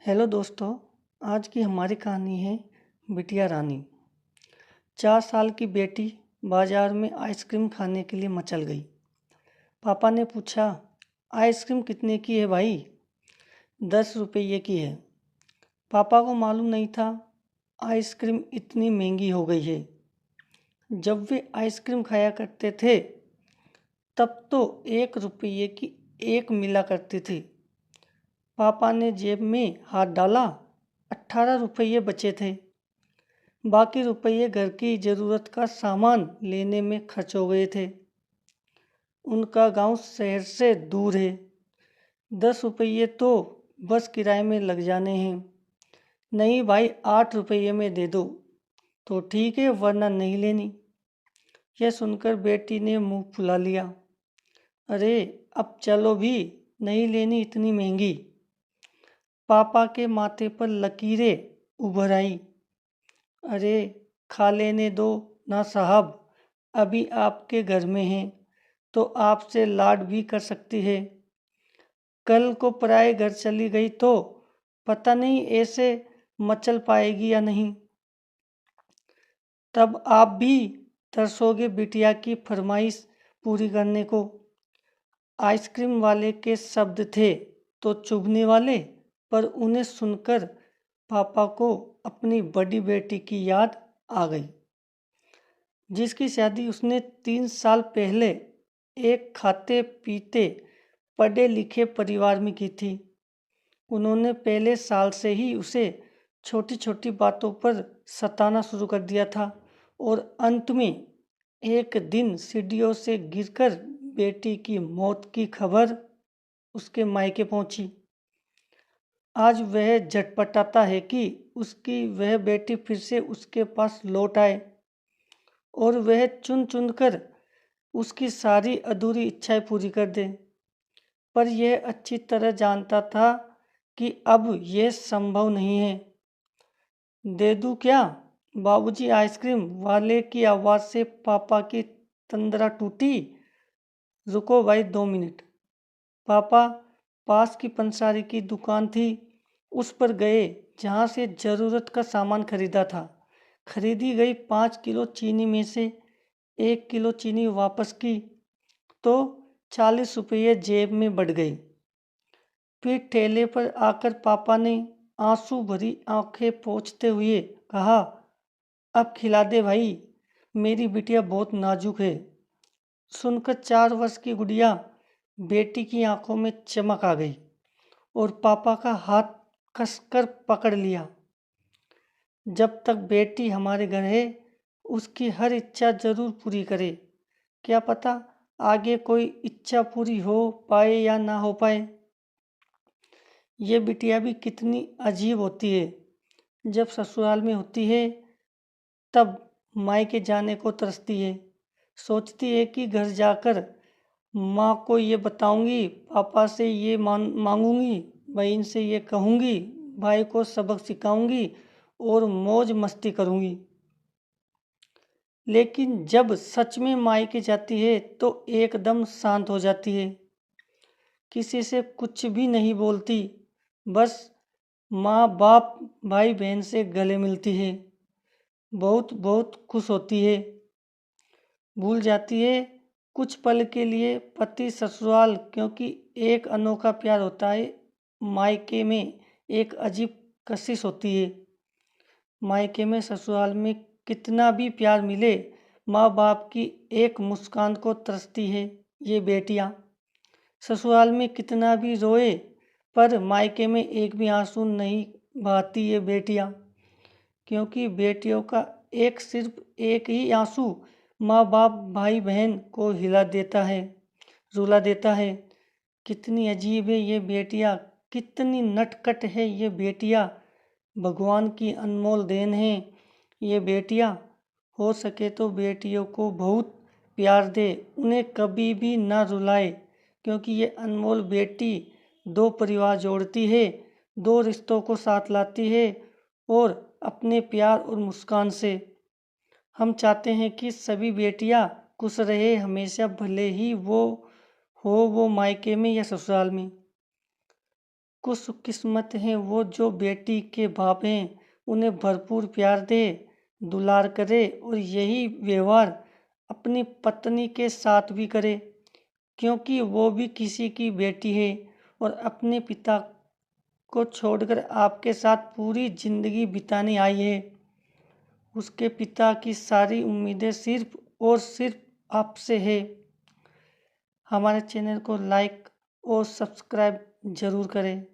Hello दोस्तों। आज की हमारी कहानी है बिटिया रानी। 4 साल की बेटी बाजार में आइसक्रीम खाने के लिए मचल गई। पापा ने पूछा, आइसक्रीम कितने की है भाई? 10 रुपये की है। पापा को मालूम नहीं था आइसक्रीम इतनी महंगी हो गई है। जब वे आइसक्रीम खाया करते थे तब तो 1 रुपये की एक मिला करती थी। पापा ने जेब में हाथ डाला, 18 रुपये बचे थे। बाकी रुपये घर की ज़रूरत का सामान लेने में खर्च हो गए थे। उनका गांव शहर से दूर है। 10 रुपये तो बस किराए में लग जाने हैं। नहीं भाई, 8 रुपये में दे दो तो ठीक है, वरना नहीं लेनी। यह सुनकर बेटी ने मुंह फुला लिया। अरे अब चलो भी, नहीं लेनी इतनी महंगी। पापा के माथे पर लकीरें उभर आई। अरे खा लेने दो ना साहब, अभी आपके घर में हैं तो आपसे लाड भी कर सकती है। कल को पराए घर चली गई तो पता नहीं ऐसे मचल पाएगी या नहीं। तब आप भी तरसोगे बिटिया की फरमाइश पूरी करने को। आइसक्रीम वाले के शब्द थे तो चुभने वाले, पर उन्हें सुनकर पापा को अपनी बड़ी बेटी की याद आ गई, जिसकी शादी उसने 3 साल पहले एक खाते पीते पढ़े लिखे परिवार में की थी। उन्होंने पहले साल से ही उसे छोटी छोटी बातों पर सताना शुरू कर दिया था और अंत में एक दिन सीढ़ियों से गिरकर बेटी की मौत की खबर उसके मायके पहुंची। आज वह झटपटाता है कि उसकी वह बेटी फिर से उसके पास लौट आए और वह चुन चुन कर उसकी सारी अधूरी इच्छाएं पूरी कर दे। पर यह अच्छी तरह जानता था कि अब यह संभव नहीं है। दे दूं क्या बाबूजी? आइसक्रीम वाले की आवाज़ से पापा की तंद्रा टूटी। रुको भाई, 2 मिनट। पापा पास की पंसारी की दुकान थी, उस पर गए जहाँ से ज़रूरत का सामान खरीदा था। खरीदी गई 5 किलो चीनी में से 1 किलो चीनी वापस की तो 40 रुपये जेब में बढ़ गई। फिर ठेले पर आकर पापा ने आंसू भरी आंखें पोंछते हुए कहा, अब खिला दे भाई, मेरी बिटिया बहुत नाजुक है। सुनकर 4 वर्ष की गुड़िया बेटी की आंखों में चमक आ गई और पापा का हाथ कसकर पकड़ लिया। जब तक बेटी हमारे घर है उसकी हर इच्छा जरूर पूरी करे। क्या पता आगे कोई इच्छा पूरी हो पाए या ना हो पाए। ये बिटिया भी कितनी अजीब होती है। जब ससुराल में होती है तब मायके जाने को तरसती है। सोचती है कि घर जाकर माँ को ये बताऊंगी, पापा से ये मांगूंगी, बहन से ये कहूंगी, भाई को सबक सिखाऊंगी और मौज मस्ती करूंगी। लेकिन जब सच में मायके जाती है तो एकदम शांत हो जाती है। किसी से कुछ भी नहीं बोलती, बस माँ बाप भाई बहन से गले मिलती है। बहुत बहुत खुश होती है। भूल जाती है कुछ पल के लिए पति ससुराल, क्योंकि एक अनोखा प्यार होता है। मायके में एक अजीब कशिश होती है। मायके में ससुराल में कितना भी प्यार मिले, माँ बाप की एक मुस्कान को तरसती है ये बेटियाँ। ससुराल में कितना भी रोए पर मायके में एक भी आंसू नहीं बहाती ये बेटियाँ, क्योंकि बेटियों का एक सिर्फ एक ही आंसू माँ बाप भाई बहन को हिला देता है, रुला देता है। कितनी अजीब है ये बेटियाँ, कितनी नटखट है ये बेटियाँ। भगवान की अनमोल देन है ये बेटियाँ। हो सके तो बेटियों को बहुत प्यार दे, उन्हें कभी भी ना रुलाए, क्योंकि ये अनमोल बेटी दो परिवार जोड़ती है, दो रिश्तों को साथ लाती है और अपने प्यार और मुस्कान से। हम चाहते हैं कि सभी बेटियां खुश रहे हमेशा, भले ही वो मायके में या ससुराल में। खुशकिस्मत हैं वो जो बेटी के बाप हैं, उन्हें भरपूर प्यार दे, दुलार करे और यही व्यवहार अपनी पत्नी के साथ भी करे, क्योंकि वो भी किसी की बेटी है और अपने पिता को छोड़कर आपके साथ पूरी जिंदगी बिताने आई है। उसके पिता की सारी उम्मीदें सिर्फ और सिर्फ आपसे है। हमारे चैनल को लाइक और सब्सक्राइब ज़रूर करें।